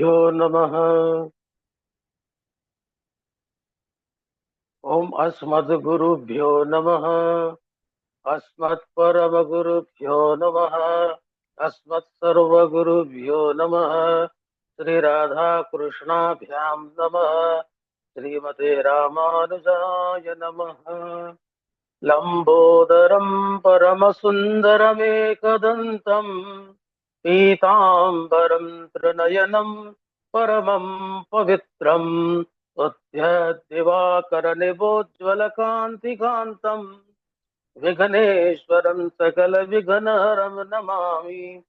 यो नमः। ओम अस्मद्गुरुभ्यो नमः। अस्मत्परमगुरुभ्यो नमः। अस्मत्सर्वगुरुभ्यो नमः। श्री राधा कृष्णाभ्यां नमः। श्रीमते रामानुजाय नमः। लंबोदरं परमसुन्दरमेकदन्तं पीताम्बरं त्रिनयनं परमं पवित्रम् दिवाकरनिभोज्ज्वलकान्तिकान्तं विघ्नेश्वरं सकलविघ्नहरं नमामि।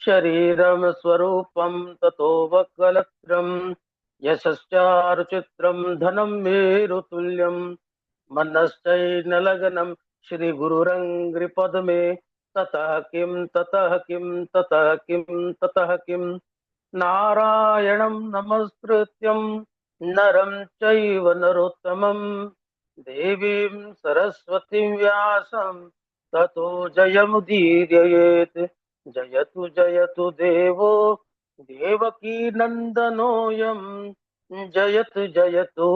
शरीरं स्वरूपं ततो वक्कलत्रं यशश्चारुचित्रं धनं मेरुतुल्यं मनश्चैनलग्नं श्रीगुरुरङ्घ्रिपद्मे ततः किं ततः किं ततः किं ततः किं नारायणं नमस्कृत्यं नरं चैव नरोत्तमं देवीं सरस्वतीं व्यासं ततो जयमुदीरयेत्। जयतु जयतु देवो देवकी नन्दनोऽयं जयतु जयतु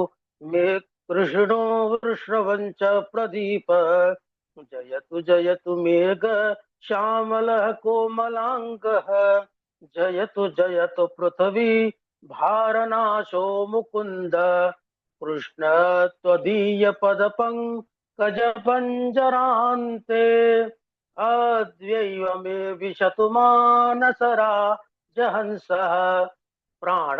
मे कृष्णो वृषभञ्च प्रदीप। जयतु जयतु मेघ श्यामलः कोमलाङ्गः। जयतु जयतु पृथ्वी भारनाशो मुकुन्द। कृष्ण त्वदीय पदपङ्कज पञ्जरान्ते अद्यैव मे विशतु मानसरा जहंसः। प्राण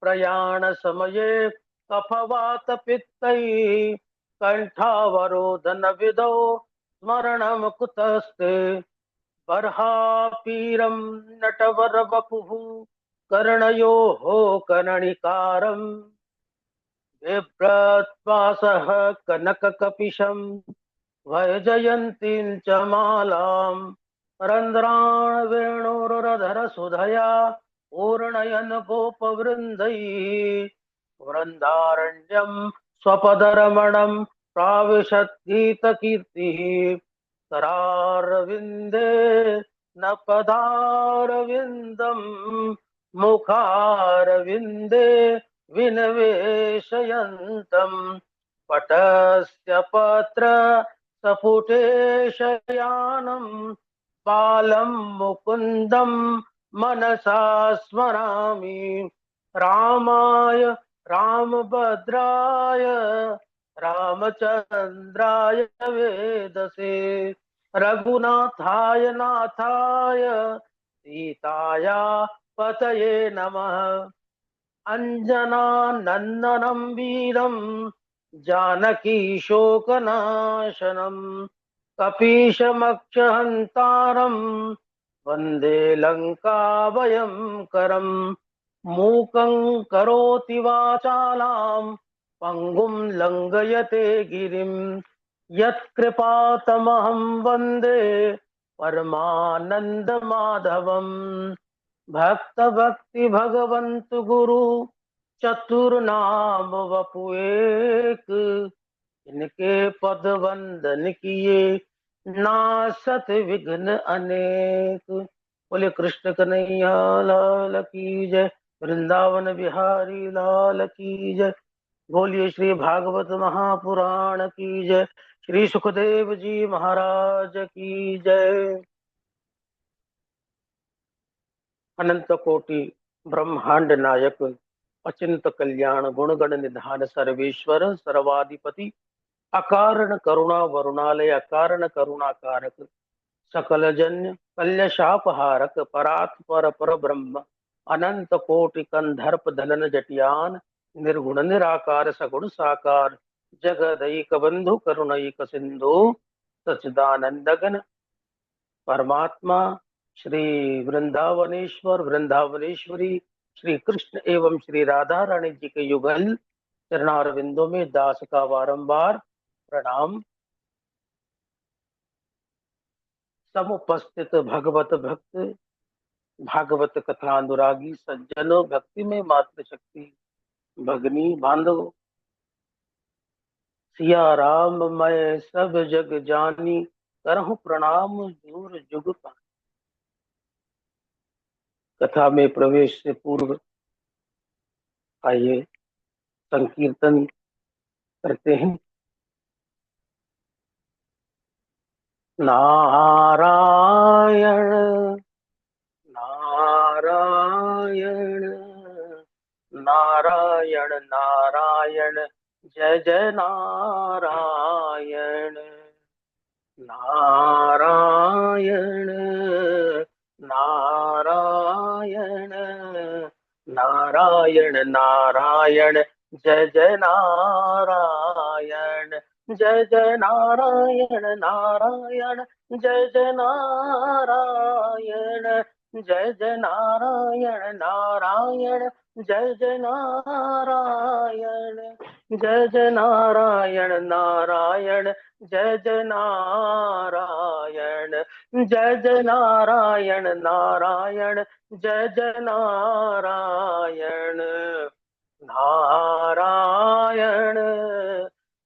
प्रयाण समये कफवातपित्तैः कण्ठावरोधन विधौ स्मरणं कुतस्ते। बर्हापीरं नटवरवपुः कर्णयोः कर्णिकारम् बिभ्रत्वासः कनककपिशं वैजयन्तीं च मालां रन्ध्रान् वेणोरधरसुधया पूर्णयन् गोपवृन्दैः। वृन्दारण्यं स्वपदरमणं प्राविशद्गीतकीर्तिः। करारविन्दे न पदारविन्दम् मुखारविन्दे विनिवेशयन्तम्। पटस्य पत्र सपुटे शयानं बालं मुकुन्दं मनसा स्मरामि। रामाय रामभद्राय रामचन्द्राय वेदसे रघुनाथाय नाथाय सीताया पतये नमः। अञ्जनानन्दनं वीरं जानकी शोकनाशनं कपीशमक्षहन्तारं वन्दे लङ्काभयङ्करं। मूकं करोति वाचालां पङ्गुं लङ्घयते गिरिं यत्कृपातमहं वन्दे परमानन्दमाधवम्। भक्त भक्ति भगवंत गुरु चतुर्नाम वपु एक। इनके पद वंदन किए नासत विघ्न अनेक। बोले कृष्ण कन्हैया लाल की जय। वृंदावन बिहारी लाल की जय। बोलिए श्री भागवत महापुराण की जय। श्री सुखदेव जी महाराज की जय। अनंत कोटि ब्रह्मांड नायक अचिंत कल्याण गुणगण निधान सर्वेश्वर सर्वाधिपति अकारण करुणा वरुणालय अकारण करुणा कारक सकल जन्य कल्य शापहारक परात् पर पर ब्रह्म अनंत कोटि कंधर्प धनन जटियान निर्गुण निराकार सगुण साकार जगदैक बंधु करुणैक सिंधु सच्चिदानंद घन परमात्मा श्री वृंदावनेश्वर वृंदावनेश्वरी श्री कृष्ण एवं श्री राधा रानी जी के युगल चरणारविंदों में दास का बारंबार प्रणाम। समुपस्थित भगवत भक्त भागवत कथा अनुरागी सज्जनों भक्ति में मात्र शक्ति भगनी बांधव सिया राम मैं सब जग जानी करहूं प्रणाम दूर जुग पानी। कथा में प्रवेश से पूर्व आइए संकीर्तन करते हैं। नारायण नारायण नारायण नारायण, जय जय नारायण। नारायण नारायण नारायण नारायण, जय जय नारायण। जय जय नारायण नारायण, जय जय नारायण। जय जय नारायण नारायण, जय जय नारायण। जय जय नारायण नारायण, जय जय नारायण। जय जय नारायण नारायण, जय जय नारायण। नारायण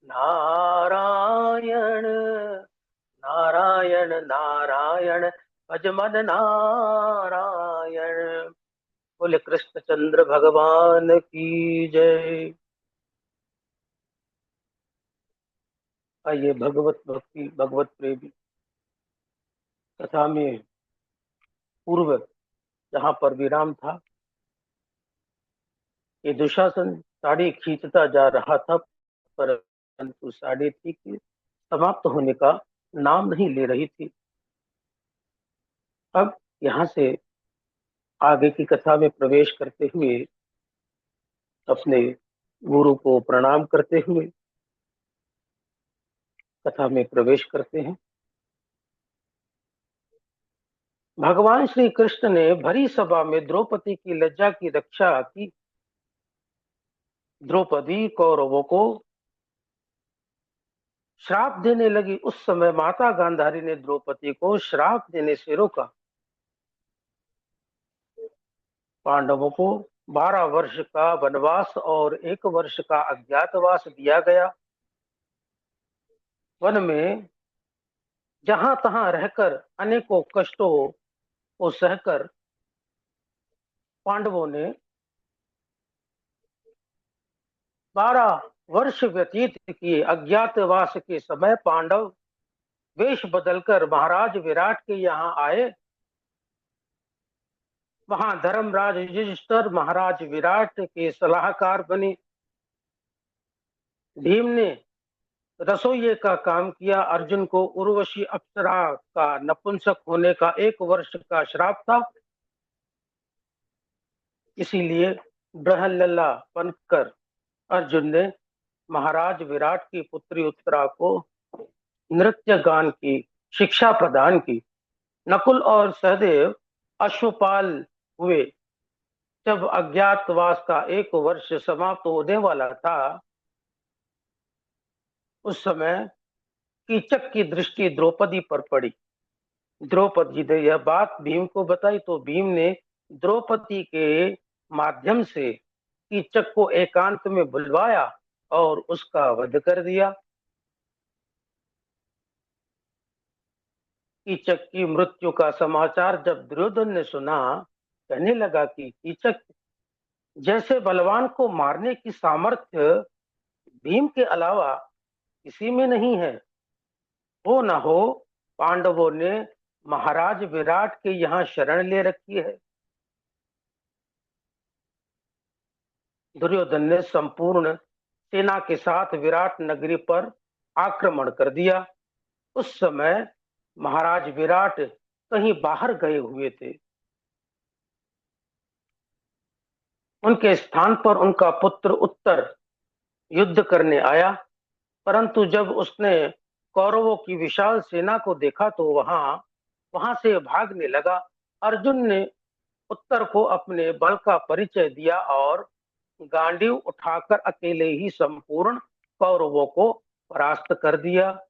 नारायण नारायण नारायण, भज मन नारायण। बोले कृष्णचंद्र भगवान की जय। आइए भगवत भक्ति भगवत प्रेमी कथा में पूर्व जहाँ पर विराम था, ये दुशासन साड़ी खींचता जा रहा था, परंतु साड़ी थी कि समाप्त होने का नाम नहीं ले रही थी। अब यहाँ से आगे की कथा में प्रवेश करते हुए अपने गुरु को प्रणाम करते हुए कथा में प्रवेश करते हैं। भगवान श्री कृष्ण ने भरी सभा में द्रौपदी की लज्जा की रक्षा की। द्रौपदी कौरवों को श्राप देने लगी। उस समय माता गांधारी ने द्रौपदी को श्राप देने से रोका। पांडवों को 12 वर्ष का वनवास और 1 वर्ष का अज्ञातवास दिया गया। वन में जहां तहां रहकर अनेकों कष्टों को सहकर पांडवों ने 12 वर्ष व्यतीत किए। अज्ञातवास के समय पांडव वेश बदलकर महाराज विराट के यहाँ आए। वहां धर्मराज युधिष्ठिर महाराज विराट के सलाहकार बने। भीम ने रसोइये का काम किया। अर्जुन को उर्वशी अप्सरा का नपुंसक होने का 1 वर्ष का श्राप था, इसीलिए ब्रह्मलल्ला बनकर अर्जुन ने महाराज विराट की पुत्री उत्तरा को नृत्य गान की शिक्षा प्रदान की। नकुल और सहदेव अश्वपाल हुए। जब अज्ञातवास का 1 वर्ष समाप्त होने वाला था, उस समय कीचक की दृष्टि द्रौपदी पर पड़ी। द्रौपदी ने यह बात भीम को बताई तो भीम ने द्रौपदी के माध्यम से कीचक को एकांत में बुलवाया और उसका वध कर दिया। कीचक की मृत्यु का समाचार जब दुर्योधन ने सुना, कहने लगा कि कीचक जैसे बलवान को मारने की सामर्थ्य भीम के अलावा किसी में नहीं है। हो न हो पांडवों ने महाराज विराट के यहाँ शरण ले रखी है। दुर्योधन ने संपूर्ण सेना के साथ विराट नगरी पर आक्रमण कर दिया। उस समय महाराज विराट कहीं बाहर गए हुए थे। उनके स्थान पर उनका पुत्र उत्तर युद्ध करने आया, परंतु जब उसने कौरवों की विशाल सेना को देखा तो वहां से भागने लगा। अर्जुन ने उत्तर को अपने बल का परिचय दिया और गांडीव उठाकर अकेले ही संपूर्ण कौरवों को परास्त कर दिया।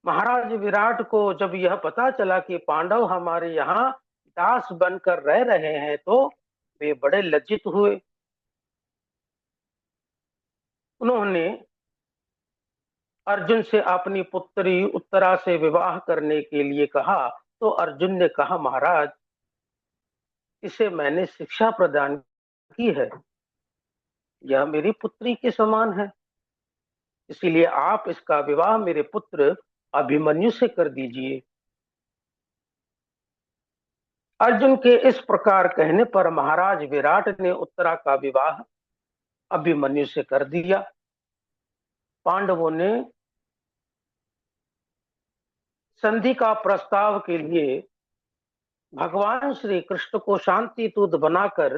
महाराज विराट को जब यह पता चला कि पांडव हमारे यहाँ दास बनकर रह रहे हैं तो वे बड़े लज्जित हुए। उन्होंने अर्जुन से अपनी पुत्री उत्तरा से विवाह करने के लिए कहा तो अर्जुन ने कहा, महाराज इसे मैंने शिक्षा प्रदान की है। यह मेरी पुत्री के समान है, इसीलिए आप इसका विवाह मेरे पुत्र अभिमन्यु से कर दीजिए। अर्जुन के इस प्रकार कहने पर महाराज विराट ने उत्तरा का विवाह अभिमन्यु से कर दिया। पांडवों ने संधि का प्रस्ताव के लिए भगवान श्री कृष्ण को शांति दूत बनाकर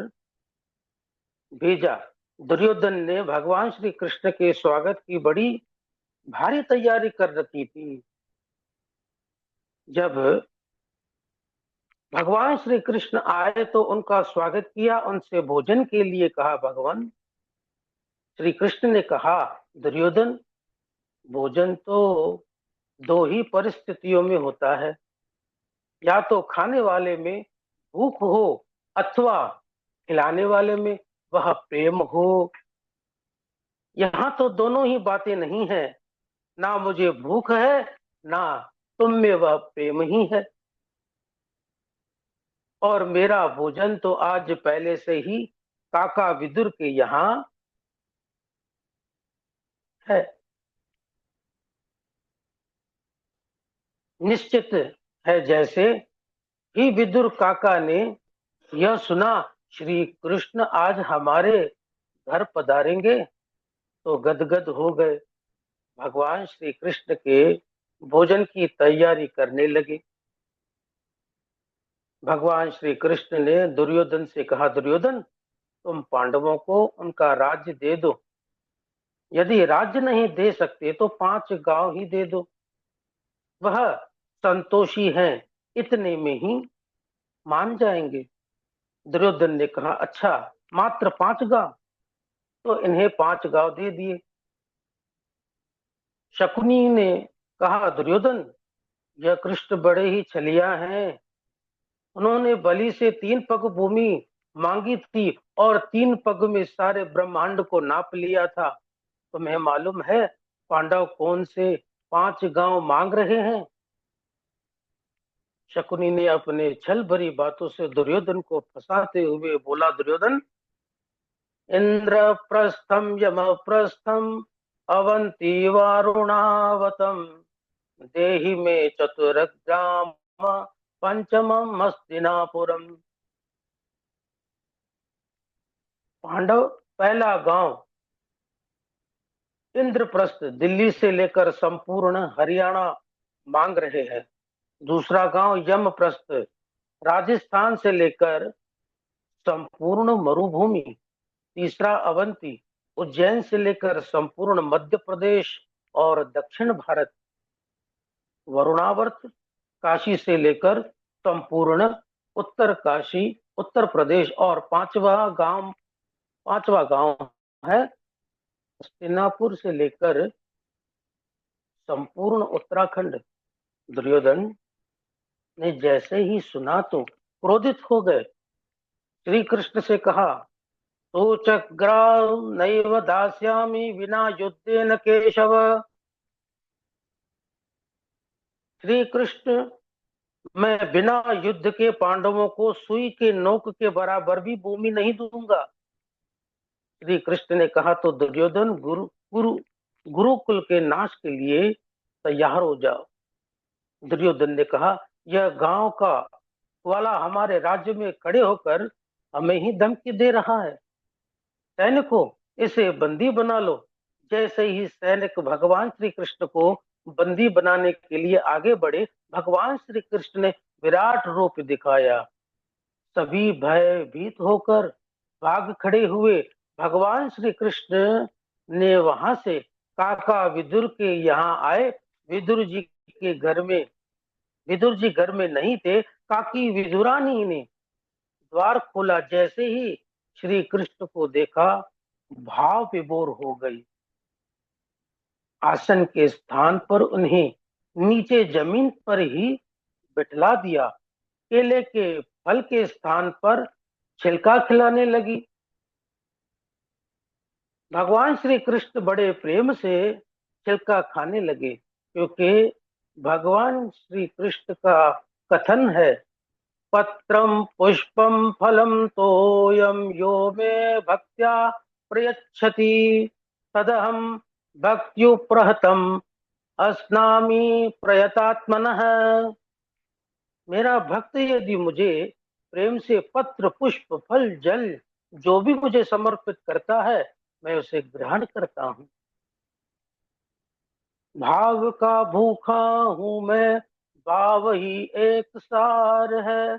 भेजा। दुर्योधन ने भगवान श्री कृष्ण के स्वागत की बड़ी भारी तैयारी कर रखी थी। जब भगवान श्री कृष्ण आए तो उनका स्वागत किया, उनसे भोजन के लिए कहा। भगवान श्री कृष्ण ने कहा, दुर्योधन, भोजन तो दो ही परिस्थितियों में होता है, या तो खाने वाले में भूख हो अथवा खिलाने वाले में वह प्रेम हो। यहाँ तो दोनों ही बातें नहीं है, ना मुझे भूख है ना तुम में वह प्रेम ही है। और मेरा भोजन तो आज पहले से ही काका विदुर के यहाँ है। निश्चित है जैसे ही विदुर काका ने यह सुना श्री कृष्ण आज हमारे घर पधारेंगे तो गदगद हो गए। भगवान श्री कृष्ण के भोजन की तैयारी करने लगे। भगवान श्री कृष्ण ने दुर्योधन से कहा, दुर्योधन, तुम पांडवों को उनका राज्य दे दो। यदि राज्य नहीं दे सकते तो 5 गांव ही दे दो, वह संतोषी हैं, इतने में ही मान जाएंगे। दुर्योधन ने कहा, अच्छा, मात्र 5 गांव? तो इन्हें 5 गांव दे दिए। शकुनी ने कहा, दुर्योधन, यह कृष्ण बड़े ही छलिया हैं। उन्होंने बलि से 3 पग भूमि मांगी थी और 3 पग में सारे ब्रह्मांड को नाप लिया था। तुम्हें मालूम है पांडव कौन से 5 गांव मांग रहे हैं? शकुनी ने अपने छल भरी बातों से दुर्योधन को फंसाते हुए बोला, दुर्योधन, इंद्रप्रस्थम यमप्रस्थम अवंती वारुणावतम देहि में चतुरग्राम पंचमम हस्तिनापुरम। पांडव पहला गांव इंद्रप्रस्थ दिल्ली से लेकर संपूर्ण हरियाणा मांग रहे हैं। दूसरा गांव यमप्रस्थ राजस्थान से लेकर संपूर्ण मरुभूमि। तीसरा अवंती उज्जैन से लेकर संपूर्ण मध्य प्रदेश और दक्षिण भारत। वरुणावर्त काशी से लेकर संपूर्ण उत्तर काशी उत्तर प्रदेश। और पांचवा गांव है हस्तिनापुर से लेकर संपूर्ण उत्तराखंड। दुर्योधन ने जैसे ही सुना तो क्रोधित हो गए। श्री कृष्ण से कहा, सोचग्राव नैव दास्यामि विना युद्धेन केशव। श्री कृष्ण, मैं बिना युद्ध के पांडवों को सुई के नोक के बराबर भी भूमि नहीं दूंगा। श्री कृष्ण ने कहा, तो दुर्योधन, गुरु गुरुकुल के नाश के लिए तैयार हो जाओ। दुर्योधन ने कहा, यह गांव का वाला हमारे राज्य में खड़े होकर हमें ही धमकी दे रहा है। सैनिकों, इसे बंदी बना लो। जैसे ही सैनिक भगवान श्री कृष्ण को बंदी बनाने के लिए आगे बढ़े, भगवान श्री कृष्ण ने विराट रूप दिखाया। सभी भयभीत होकर भाग खड़े हुए। भगवान श्री कृष्ण ने वहां से काका विदुर के यहाँ आए। विदुर जी के घर में विदुर जी घर में नहीं थे। काकी विदुरानी ने द्वार खोला। जैसे ही श्री कृष्ण को देखा, भाव विभोर हो गई। आसन के स्थान पर उन्हें नीचे जमीन पर ही बिठला दिया। केले के फल के स्थान पर छिलका खिलाने लगी। भगवान श्री कृष्ण बड़े प्रेम से छिलका खाने लगे, क्योंकि भगवान श्री कृष्ण का कथन है, पत्रं पुष्पं फलं तोयं यो मे भक्त्या प्रयच्छति तदहं भक्त्युप्रहतम् अस्नामि प्रयतात्मनः। मेरा भक्त यदि मुझे प्रेम से पत्र पुष्प फल जल जो भी मुझे समर्पित करता है मैं उसे ग्रहण करता हूँ। भाव का भूखा हूँ मैं, भाव ही एक सार है,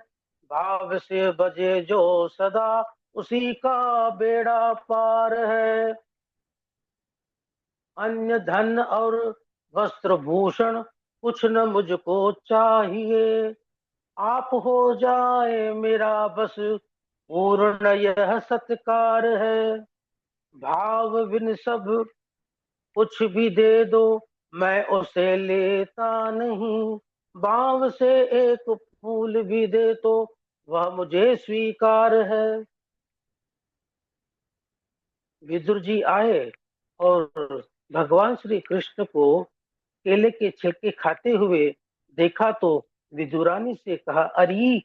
भाव से बजे जो सदा उसी का बेड़ा पार है। अन्य धन और वस्त्र भूषण कुछ न मुझको चाहिए, आप हो जाए मेरा बस पूर्ण यह सत्कार है। भाव बिन सब कुछ भी दे दो मैं उसे लेता नहीं, भाव से एक फूल भी दे तो वह मुझे स्वीकार है। विदुर जी आए और भगवान श्री कृष्ण को केले के छिलके खाते हुए देखा तो विदुरानी से कहा, अरे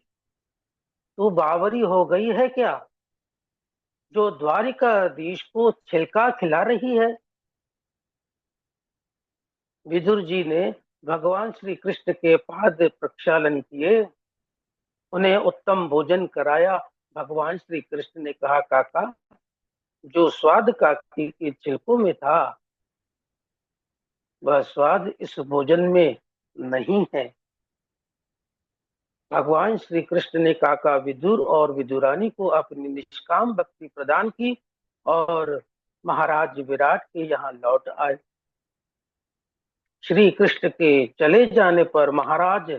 तू बावरी हो गई है क्या, जो द्वारिकाधीश को छिलका खिला रही है। विदुर जी ने भगवान श्री कृष्ण के पाद प्रक्षालन किए, उन्हें उत्तम भोजन कराया। भगवान श्री कृष्ण ने कहा, काका जो स्वाद काकी के छिलकों में था वह स्वाद इस भोजन में नहीं है। भगवान श्री कृष्ण ने काका विदुर और विदुरानी को अपनी निष्काम भक्ति प्रदान की और महाराज विराट के यहाँ लौट आए। श्री कृष्ण के चले जाने पर महाराज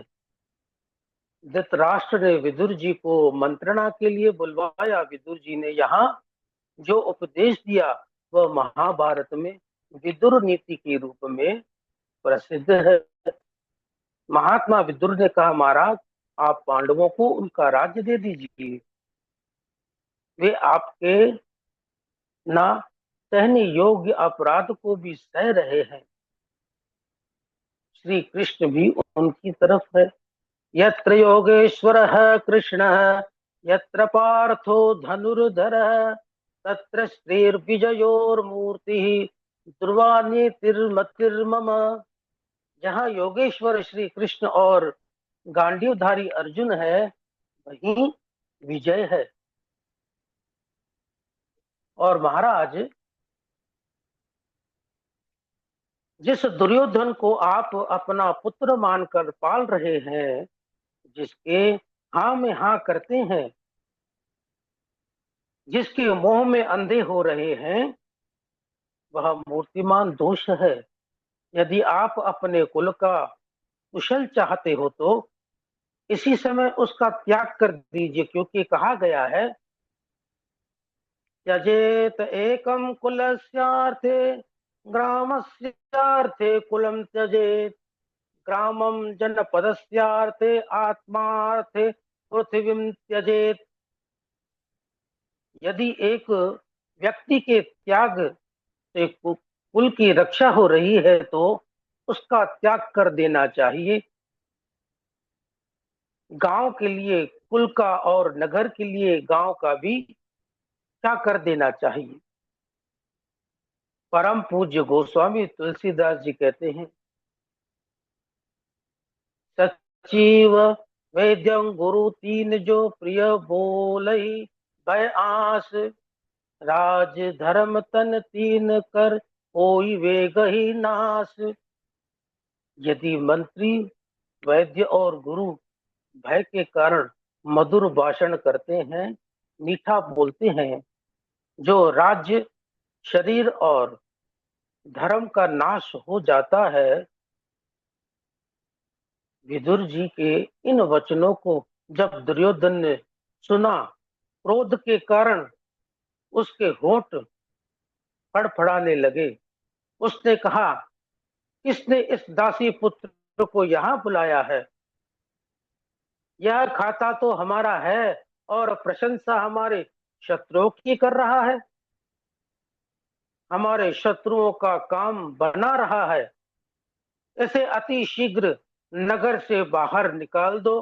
धृतराष्ट्र ने विदुर जी को मंत्रणा के लिए बुलवाया। विदुर जी ने यहाँ जो उपदेश दिया वह महाभारत में विदुर नीति के रूप में प्रसिद्ध है। महात्मा विदुर ने कहा, महाराज आप पांडवों को उनका राज्य दे दीजिए, वे आपके ना सहने योग्य अपराध को भी सह रहे हैं। श्री कृष्ण भी उनकी तरफ है। यत्र योगेश्वरः कृष्णः यत्र पार्थो धनुर्धरः तत्र श्रीर्विजयोर्मूर्तिः ध्रुवा नीतिर्मतिर्मम। जहाँ योगेश्वर श्री कृष्ण और गांडीवधारी अर्जुन है वहीं विजय है। और महाराज जिस दुर्योधन को आप अपना पुत्र मानकर पाल रहे हैं, जिसके हाँ में हाँ करते हैं, जिसके मोह में अंधे हो रहे हैं, वह मूर्तिमान दोष है। यदि आप अपने कुल का कुशल चाहते हो तो इसी समय उसका त्याग कर दीजिए, क्योंकि कहा गया है त्यजेत एकम कुलस्यार्थे ग्रामस्यार्थे कुलम त्यजेत ग्रामम जनपदस्यार्थे आत्मार्थे पृथ्वीम त्यजेत। यदि एक व्यक्ति के त्याग से कुल की रक्षा हो रही है तो उसका त्याग कर देना चाहिए। गांव के लिए कुल का और नगर के लिए गांव का भी क्या कर देना चाहिए। परम पूज्य गोस्वामी तुलसीदास जी कहते हैं, सचिव वैद्यं गुरु तीन जो प्रिय बोलई भय आस राज धर्म तन तीन कर कोई वेग ही नास। यदि मंत्री वैद्य और गुरु भय के कारण मधुर भाषण करते हैं, मीठा बोलते हैं, जो राज्य शरीर और धर्म का नाश हो जाता है। विदुर जी के इन वचनों को जब दुर्योधन ने सुना, क्रोध के कारण उसके होंठ फड़फड़ाने लगे। उसने कहा, किसने इस दासी पुत्र को यहाँ बुलाया है। यह खाता तो हमारा है और प्रशंसा हमारे शत्रुओं की कर रहा है, हमारे शत्रुओं का काम बना रहा है। इसे अति शीघ्र नगर से बाहर निकाल दो।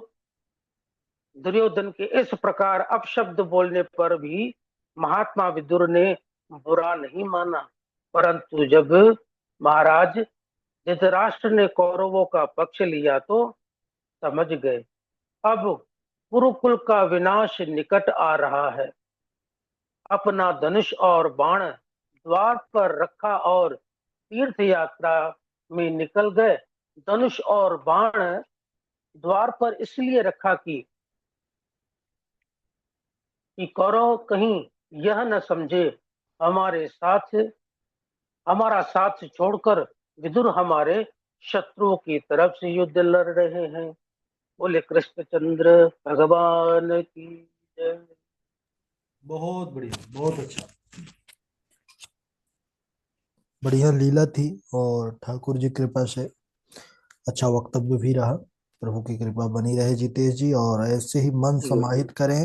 दुर्योधन के इस प्रकार अपशब्द बोलने पर भी महात्मा विदुर ने बुरा नहीं माना, परंतु जब महाराज धृतराष्ट्र ने कौरवों का पक्ष लिया तो समझ गए अब कुरुकुल का विनाश निकट आ रहा है। अपना धनुष और बाण द्वार पर रखा और तीर्थ यात्रा में निकल गए। धनुष और बाण द्वार पर इसलिए रखा कि कौरव कहीं यह न समझे हमारे साथ हमारा साथ छोड़कर विदुर हमारे शत्रुओं की तरफ से युद्ध लड़ रहे हैं। बोले कृष्णचंद्र भगवान की जय। बहुत बढ़िया, बहुत अच्छा, बढ़िया लीला थी। और ठाकुर जी कृपा से अच्छा वक्तव्य भी रहा। प्रभु की कृपा बनी रहे जितेश जी, और ऐसे ही मन जी गुरुवर। समाहित करें,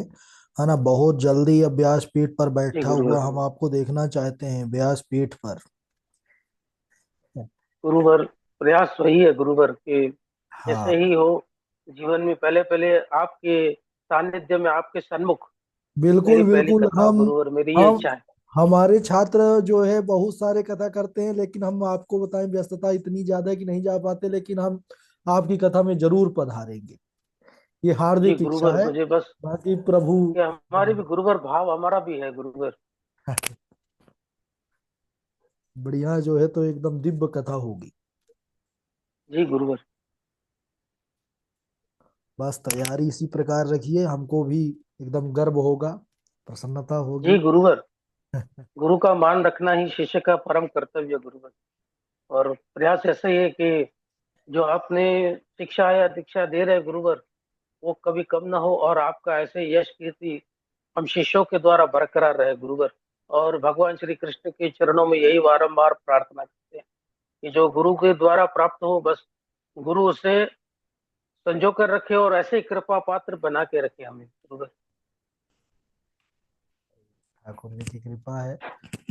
है ना। बहुत जल्दी अब व्यासपीठ पर जी बैठा गुरुवर। हुआ हम आपको देखना चाहते हैं, व्यासपीठ पर। गुरुवर, प्रयास वही है गुरुवर के हाँ, जैसे ही हो जीवन में पहले पहले आपके सानिध्य में, आपके सन्मुख बिल्कुल मेरी पहली बिल्कुल। कथा हो गुरुवर, मेरी ये हम इच्छा है। हमारे छात्र जो है बहुत सारे कथा करते हैं, लेकिन हम आपको बताएं व्यस्तता इतनी ज्यादा है कि नहीं जा पाते, लेकिन हम आपकी कथा में जरूर पधारेंगे, ये जी हार्दिक इच्छा गुरुवर, है। मुझे बस बाकी प्रभु कि हमारी भी गुरुवर भाव हमारा भी है गुरुवर। बढ़िया जो है तो एकदम दिव्य कथा होगी। जी गुरुवर। बस तैयारी इसी प्रकार रखिए, हमको भी एकदम गर्व होगा, प्रसन्नता जी होगी। गुरुवर, गुरु का मान रखना ही शिष्य का परम कर्तव्य है गुरुवर। और प्रयास ऐसा ही है कि जो आपने शिक्षा या दीक्षा दे रहे गुरुवर वो कभी कम ना हो, और आपका ऐसे यश कीर्ति हम शिष्यों के द्वारा बरकरार रहे गुरुवर। और भगवान श्री कृष्ण के चरणों में यही बारंबार प्रार्थना करते हैं कि जो गुरु के द्वारा प्राप्त हो, बस गुरु उसे संजो कर रखे और ऐसे ही कृपा पात्र बना के रखे हमें गुरुवर। ठाकुर जी की कृपा है,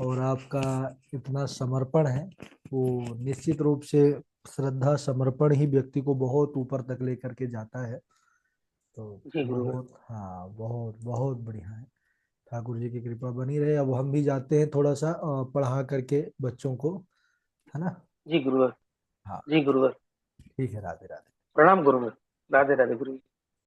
और आपका इतना समर्पण है, वो निश्चित रूप से श्रद्धा समर्पण ही व्यक्ति को बहुत ऊपर तक लेकर के जाता है। तो जी गुरुवर। बहुत, हाँ, बहुत बहुत बढ़िया है। ठाकुर जी की कृपा बनी रहे। अब हम भी जाते हैं थोड़ा सा पढ़ा करके बच्चों को, है ना। जी गुरुवर। हाँ, जी गुरुवर। ठीक है, राधे राधे। प्रणाम गुरुवर। राधे राधे गुरु।